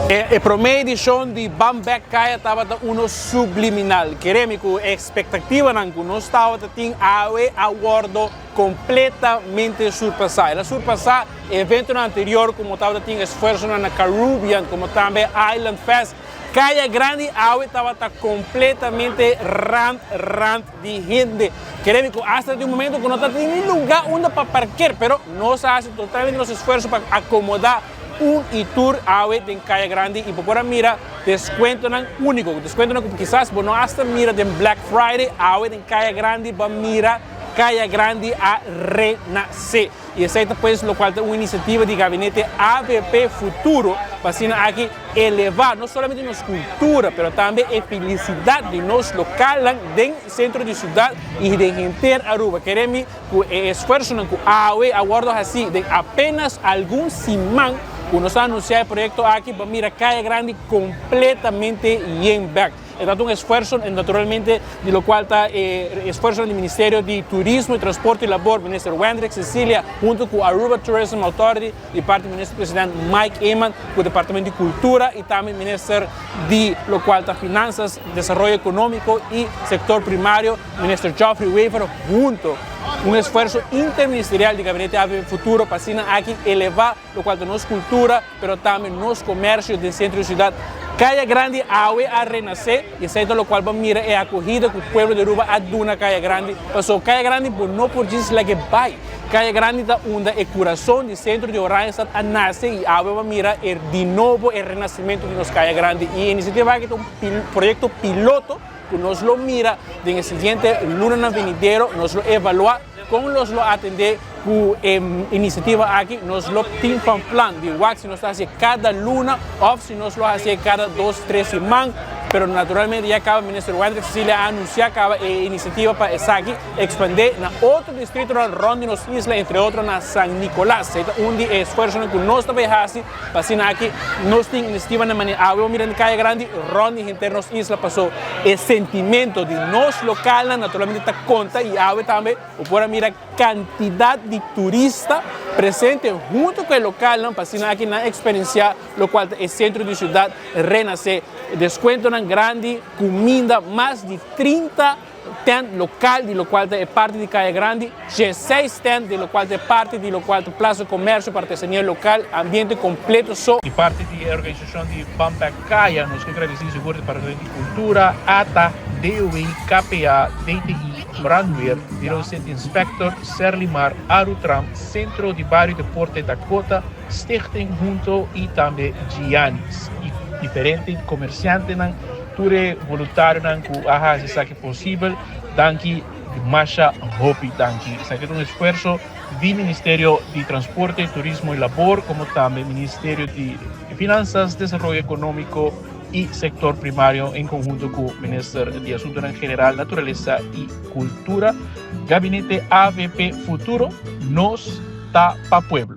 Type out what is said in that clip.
A primeira edição de Bambek Kaya estava uno subliminal. Queremos que a expectativa que nós estava tem a aguardo completamente surpassada. Surpassar evento anterior como estava tinha esforço na Caribbean, como também Island Fest. Kaya Grande estava completamente rand de gente. Queremos que hasta o momento que não está tendo lugar onde para parquear, pero nós fazemos totalmente nosso esforço para acomodar y tour en Kaya Grande y por mira descuento único, descuento quizás bueno hasta mira de Black Friday en Kaya Grande va mira Kaya Grande a renacer y esa es pues lo cual es una iniciativa de gabinete AVP Futuro para aquí elevar no solamente nuestra cultura pero también la felicidad de los locales del centro de ciudad y de gente Aruba. Queremos que esfuerzo que AVE aguardo así de apenas algún simán cuando se anuncia el proyecto aquí, va a mirar Kaya Grande completamente bien back. Es un esfuerzo, naturalmente, de lo cual está esfuerzo del Ministerio de Turismo y Transporte y Labor, ministro Wendrick Cecilia, junto con Aruba Tourism Authority, de parte del ministro presidente Mike Eman, con el Departamento de Cultura y también ministro de lo cual está Finanzas, Desarrollo Económico y Sector Primario, ministro Geoffrey Weaver, junto un esfuerzo interministerial de Gabinete AVP Futuro para aquí elevar lo cual nos cultura, pero también nos comercios del centro de ciudad. Kaya Grande a renacer y es lo cual va a mirar la acogida que el pueblo de Aruba ha dado a Kaya Grande. Pero Kaya Grande no por decir la que va. Kaya Grande está el corazón del centro de Oranje está a nacer y ahora va a mirar de nuevo el renacimiento de los Kaya Grande. Y la iniciativa es un proyecto piloto que nos lo mira en el siguiente luna venidero, nos lo evalúa, cómo nos lo atender con iniciativa aquí, nos lo tiene un plan de igual si nos hace cada luna o si nos lo hace cada 2-3 semanas, pero naturalmente ya acaba el ministro Wendrick Cecilia anunciar acaba iniciativa para aquí expandir en otro distrito en Ronda de las Islas, entre otros en San Nicolás. Es un esfuerzo que no está bien así, para aquí nos tiene iniciativa en la manera, mira en Kaya Grande, Ronda de internos Islas pasó el sentimiento de nos locales, naturalmente está conta y ahora también, por mira cantidad de turistas presentes junto con el local, para aquí na experiencia, lo cual el centro de ciudad renace, descuento grande, comida, más de 30 stand local, de lo cual es parte de Kaya Grande, 16 stand, de lo cual es parte de lo cual es plaza de comercio, artesanía local, ambiente completo. Y parte de la organización de Bambek Kaya, nos agradecemos al Departamento de Cultura, ATA, DOE, KPA, DTI, Brandweer, Bureau-Centro Inspector, Serlimar, Arutram, Centro de Barrio de Porte Dakota, Stichting Junto y también Giannis. Y diferentes comerciantes, ture voluntário que haga isso que possível, danke Masha Hopi, danke. Isso aqui é esforço do Ministério de Transporte, Turismo e Labor, como também Ministério de Finanças, Desarrollo Econômico e Sector Primário, em conjunto com o Ministério de Assuntos General, Natureza e Cultura. Gabinete AVP Futuro, nos tá para pueblo.